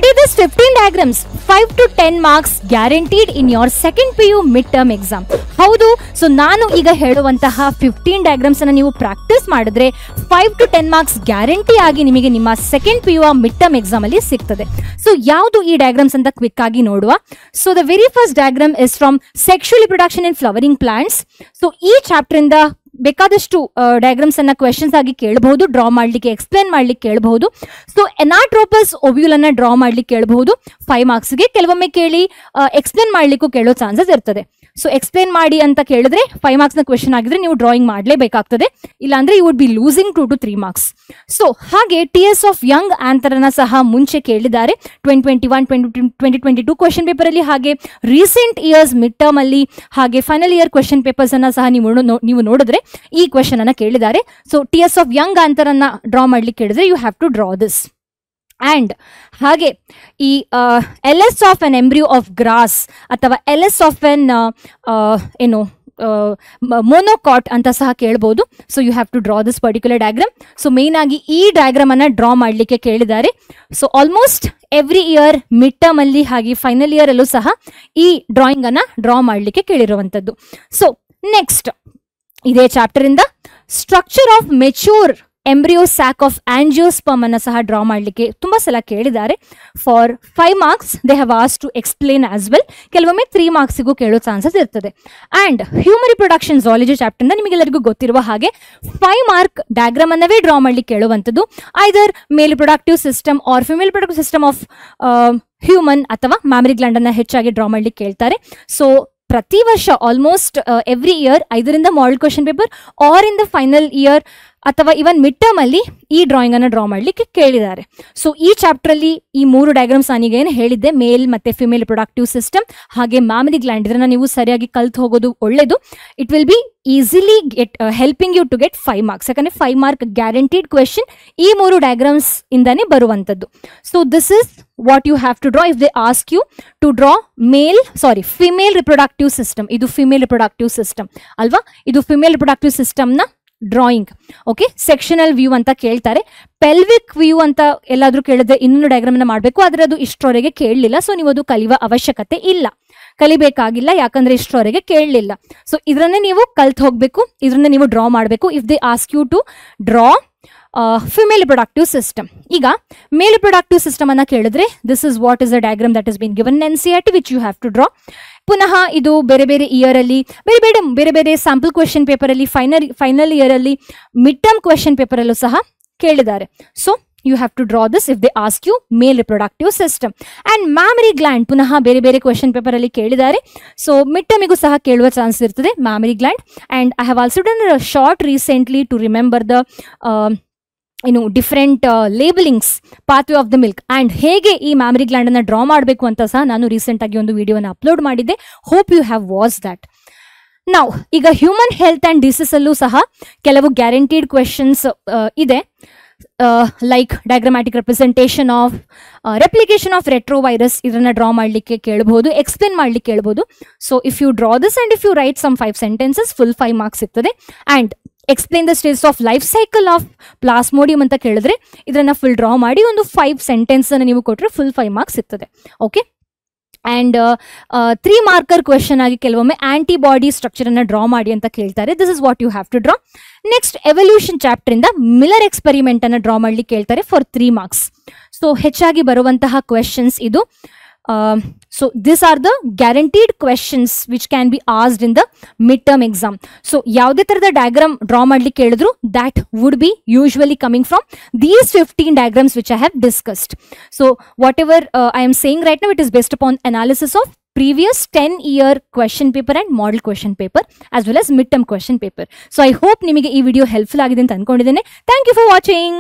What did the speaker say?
Study this 15 diagrams, 5 to 10 marks guaranteed in your second PU midterm exam. ಹೌದು, so ನಾನು ಈಗ ಹೇಳುವಂತಹ 15 diagrams ಅನ್ನು ನೀವು ಪ್ರಾಕ್ಟೀಸ್ ಮಾಡಿದ್ರೆ 5 to 10 ಮಾರ್ಕ್ಸ್ ಗ್ಯಾರಂಟಿ ಆಗಿ ನಿಮಗೆ ನಿಮ್ಮ second PU mid term exam ಅಲ್ಲಿ ಸಿಗ್ತದೆ. ಸೊ ಯಾವುದು ಈ ಡಯಾಗ್ರಾಮ್ಸ್ ಅಂತ ಕ್ವಿಕ್ ಆಗಿ ನೋಡುವ. So the very first diagram is from sexual reproduction in flowering plants. So ಈ ಚಾಪ್ಟರ್ ಇಂದ ಬೇಕಾದಷ್ಟು ಡಯಾಗ್ರಾಮ್ಸ್ ಅನ್ನ ಕ್ವೆಶನ್ಸ್ ಆಗಿ ಕೇಳಬಹುದು, ಡ್ರಾ ಮಾಡ್ಲಿಕ್ಕೆ, ಎಕ್ಸ್ಪ್ಲೇನ್ ಮಾಡ್ಲಿಕ್ಕೆ ಕೇಳಬಹುದು. ಸೊ ಎನಾಟ್ರೋಪಸ್ ಓವ್ಯೂಲ್ ಅನ್ನ ಡ್ರಾ ಮಾಡ್ಲಿಕ್ಕೆ ಕೇಳಬಹುದು 5 ಮಾರ್ಕ್ಸ್ಗೆ. ಕೆಲವೊಮ್ಮೆ ಕೇಳಿ ಎಕ್ಸ್ಪ್ಲೇನ್ ಮಾಡ್ಲಿಕ್ಕೂ ಕೇಳೋ ಚಾನ್ಸಸ್ ಇರ್ತದೆ. ಸೊ ಎಕ್ಸ್ಪ್ಲೇನ್ ಮಾಡಿ ಅಂತ ಕೇಳಿದ್ರೆ 5 ಮಾರ್ಕ್ಸ್ ನ ಕ್ವೆಶನ್ ಆಗಿದ್ರೆ ನೀವು ಡ್ರಾಯಿಂಗ್ ಮಾಡಲೇಬೇಕಾಗ್ತದೆ, ಇಲ್ಲಾಂದ್ರೆ you would be losing 2 to 3 marks. So ಹಾಗೆ TS ಆಫ್ ಯಂಗ್ ಆನ್ಸರ್ ಅನ್ನ ಸಹ ಮುಂಚೆ ಕೇಳಿದ್ದಾರೆ 2021-2022 ಕ್ವೆಶನ್ ಪೇಪರ್ ಅಲ್ಲಿ, ಹಾಗೆ ರೀಸೆಂಟ್ ಇಯರ್ಸ್ ಮಿಡ್ ಟರ್ಮ್ ಅಲ್ಲಿ, ಹಾಗೆ ಫೈನಲ್ ಇಯರ್ ಕ್ವೆಶನ್ ಪೇಪರ್ಸ್ ಅನ್ನ ಸಹ ನೀವು ನೋಡಿದ್ರೆ ಈ ಕ್ವೆಶನ್ ಅನ್ನ ಕೇಳಿದ್ದಾರೆ. So TS of young anther ಅನ್ನ ಡ್ರಾ ಮಾಡ್ಲಿಕ್ಕೆ ಕೇಳಿದ್ರೆ you have to draw this. And ಹಾಗೆ ಈ LS of an embryo of grass ಅಥವಾ LS ಆಫ್ ಎನ್ ಮೊನೊಕಾಟ್ ಅಂತ ಸಹ ಕೇಳ್ಬೋದು. So you have to draw this particular diagram. So main ಆಗಿ ಈ ಡಯಾಗ್ರಾಮ್ ಅನ್ನ ಡ್ರಾ ಮಾಡಲಿಕ್ಕೆ ಕೇಳಿದ್ದಾರೆ. So almost every year mid term ಅಲ್ಲಿ ಹಾಗೆ ಫೈನಲ್ ಇಯರ್ ಅಲ್ಲೂ ಸಹ ಈ ಡ್ರಾಯಿಂಗ್ ಅನ್ನ ಡ್ರಾ ಮಾಡಲಿಕ್ಕೆ ಕೇಳಿರುವಂಥದ್ದು. ಸೊ ನೆಕ್ಸ್ಟ್ ಇದೇ ಚಾಪ್ಟರ್ ಇಂದ structure of mature embryo sac of angiosperm ಅನ್ನ ಸಹ ಡ್ರಾ ಮಾಡಲಿಕ್ಕೆ ತುಂಬಾ ಸಲ ಕೇಳಿದ್ದಾರೆ. For 5 marks they have us to explain as well. ಕೆಲವೊಮ್ಮೆ 3 ಮಾರ್ಕ್ಸಿಗೂ ಕೇಳೋ ಚಾನ್ಸಸ್ ಇರ್ತದೆ. And human reproduction zoology chapter ಇಂದ ನಿಮಗೆಲ್ಲರಿಗೂ ಗೊತ್ತಿರುವ ಹಾಗೆ 5 ಮಾರ್ಕ್ ಡಯಾಗ್ರಾಮ್ ಅನ್ನವೇ ಡ್ರಾ ಮಾಡ್ಲಿಕ್ಕೆ ಕೇಳುವಂಥದ್ದು. Either male reproductive system or female reproductive system of human ಅಥವಾ ಮ್ಯಾಮರಿ ಗ್ಲ್ಯಾಂಡ್ ಅನ್ನ ಹೆಚ್ಚಾಗಿ ಡ್ರಾ ಮಾಡ್ಲಿಕ್ಕೆ ಕೇಳ್ತಾರೆ. ಸೊ ಪ್ರತಿ ವರ್ಷ ಆಲ್ಮೋಸ್ಟ್ ಎವ್ರಿ ಇಯರ್ ಐದರಿಂದ model question paper or in the final year ಅಥವಾ ಇವನ್ ಮಿಡ್ ಟರ್ಮ್ ಅಲ್ಲಿ ಈ ಡ್ರಾಯಿಂಗ್ ಅನ್ನ ಡ್ರಾ ಮಾಡ್ಲಿಕ್ಕೆ ಕೇಳಿದ್ದಾರೆ. ಸೊ ಈ ಚಾಪ್ಟರ್ ಅಲ್ಲಿ ಈ 3 ಡಯಾಗ್ರಾಮ್ಸ್ ನಾನೀಗ ಏನು ಹೇಳಿದ್ದೆ, ಮೇಲ್ ಮತ್ತೆ ಫಿಮೇಲ್ ಪ್ರೊಡಕ್ಟಿವ್ ಸಿಸ್ಟಮ್ ಹಾಗೆ ಮ್ಯಾಮರಿ ಗ್ಲ್ಯಾಂಡ್, ಇದನ್ನ ನೀವು ಸರಿಯಾಗಿ ಕಲ್ತು ಹೋಗೋದು ಒಳ್ಳೇದು. It will be easily helping you to get 5 marks. ಯಾಕಂದ್ರೆ 5 ಮಾರ್ಕ್ ಗ್ಯಾರಂಟಿಡ್ ಕ್ವೆಶನ್ ಈ 3 ಡಯಾಗ್ರಾಮ್ಸ್ ಇಂದಾನೆ ಬರುವಂತದ್ದು. So this is what you have to draw if they ask you to draw female reproductive system. ಇದು ಫಿಮೇಲ್ ರಿಪ್ರೊಡಕ್ಟಿವ್ ಸಿಸ್ಟಮ್ ಅಲ್ವಾ, ಇದು female reproductive system ನ drawing. Okay, sectional view ಅಂತ ಕೇಳ್ತಾರೆ. Pelvic view ಅಂತ ಎಲ್ಲಾದ್ರೂ ಕೇಳಿದ್ರೆ ಇನ್ನೊಂದು ಡಯಾಗ್ರಾಮ್ ಅನ್ನ ಮಾಡಬೇಕು, ಆದ್ರೆ ಅದು ಇಷ್ಟರವರೆಗೆ ಕೇಳಲಿಲ್ಲ. ಸೊ ನೀವು ಅದು ಕಲಿಯುವ ಅವಶ್ಯಕತೆ ಇಲ್ಲ, ಕಲಿಬೇಕಾಗಿಲ್ಲ, ಯಾಕಂದ್ರೆ ಇಷ್ಟರವರೆಗೆ ಕೇಳಲಿಲ್ಲ. ಸೊ ಇದನ್ನೇ ನೀವು ಕಲ್ತು ಹೋಗ್ಬೇಕು, ಇದನ್ನ ನೀವು ಡ್ರಾ ಮಾಡಬೇಕು if they ask you to draw female reproductive system. ಈಗ ಮೇಲ್ ರಿಪ್ರೊಡಕ್ಟಿವ್ ಸಿಸ್ಟಮ್ ಅನ್ನ ಕೇಳಿದ್ರೆ this is what is the diagram that is been given in NCERT which you have to draw. ಪುನಃ ಇದು ಬೇರೆ ಬೇರೆ ಇಯರ್ ಅಲ್ಲಿ ಬೇರೆ ಬೇರೆ ಸ್ಯಾಂಪಲ್ ಕ್ವೆಶನ್ ಪೇಪರ್ ಅಲ್ಲಿ, ಫೈನಲ್ ಇಯರ್ ಅಲ್ಲಿ, ಮಿಡ್ ಟರ್ಮ್ ಕ್ವೆಶನ್ ಪೇಪರ್ ಅಲ್ಲೂ ಸಹ ಕೇಳಿದ್ದಾರೆ. So you have to draw this if they ask you male reproductive system. And mammary gland ಪುನಃ ಬೇರೆ ಬೇರೆ ಕ್ವೆಶನ್ ಪೇಪರ್ ಅಲ್ಲಿ ಕೇಳಿದ್ದಾರೆ. ಸೊ ಮಿಡ್ ಟರ್ಮಿಗೂ ಸಹ ಕೇಳುವ ಚಾನ್ಸ್ ಇರ್ತದೆ mammary gland. And I have also done a short recently to remember the different ಲೇಬಲಿಂಗ್ಸ್ pathway of the milk and ಹೇಗೆ ಈ ಮ್ಯಾಮರಿ ಗ್ಲ್ಯಾಂಡ್ ಅನ್ನ ಡ್ರಾ ಮಾಡಬೇಕು ಅಂತ ಸಹ ನಾನು ರೀಸೆಂಟ್ ಆಗಿ ಒಂದು ವಿಡಿಯೋನ ಅಪ್ಲೋಡ್ ಮಾಡಿದ್ದೆ. Hope you have watch that. ನಾವು ಈಗ ಹ್ಯೂಮನ್ ಹೆಲ್ತ್ ಅಂಡ್ ಡಿಸೀಸ್ ಅಲ್ಲೂ ಸಹ ಕೆಲವು ಗ್ಯಾರಂಟಿಡ್ ಕ್ವೆಶನ್ಸ್ ಇದೆ. Like diagrammatic representation of replication of retrovirus, ಇದನ್ನ ಡ್ರಾ ಮಾಡಲಿಕ್ಕೆ ಕೇಳಬಹುದು, ಎಕ್ಸ್ಪ್ಲೇನ್ ಮಾಡ್ಲಿಕ್ಕೆ ಕೇಳಬಹುದು. So if you draw this and if you write some 5 sentences full 5 marks ಸಿಗ್ತದೆ. And explain the stages of life cycle of plasmodium ಅಂತ ಕೇಳಿದ್ರೆ ಇದನ್ನ full draw ಮಾಡಿ ಒಂದು 5 ಸೆಂಟೆನ್ಸ್ ಅನ್ನು ನೀವು ಕೊಟ್ಟರೆ ಫುಲ್ 5 ಮಾರ್ಕ್ಸ್ ಸಿಗ್ತದೆ. ಓಕೆ, ಅಂಡ್ 3 ಮಾರ್ಕರ್ ಕ್ವೆಶನ್ ಆಗಿ ಕೆಲವೊಮ್ಮೆ ಆಂಟಿಬಾಡಿ ಸ್ಟ್ರಕ್ಚರ್ ಅನ್ನ ಡ್ರಾ ಮಾಡಿ ಅಂತ ಕೇಳ್ತಾರೆ. This is what you have to draw. Next evolution chapter ಇಂದ ಮಿಲ್ಲರ್ ಎಕ್ಸ್ಪೆರಿಮೆಂಟ್ ಅನ್ನ ಡ್ರಾ ಮಾಡ್ಲಿಕ್ಕೆ ಕೇಳ್ತಾರೆ ಫಾರ್ 3 ಮಾರ್ಕ್ಸ್. ಸೊ ಹೆಚ್ಚಾಗಿ ಬರುವಂತಹ ಕ್ವೆಶನ್ಸ್ ಇದು. So these are the guaranteed questions which can be asked in the midterm exam. So ಯಾವುದೇ ತರದ diagram draw ಮಾಡ್ಲಿಕ್ಕೆ ಹೇಳಿದ್ರು that would be usually coming from these 15 diagrams which I have discussed. So whatever I am saying right now, it is based upon analysis of previous 10-year question paper and model question paper as well as midterm question paper. So I hope ನಿಮಗೆ ಈ video helpful ಆಗಿದೆ ಅಂತ ಅನ್ಕೊಂಡಿದ್ದೇನೆ. Thank you for watching.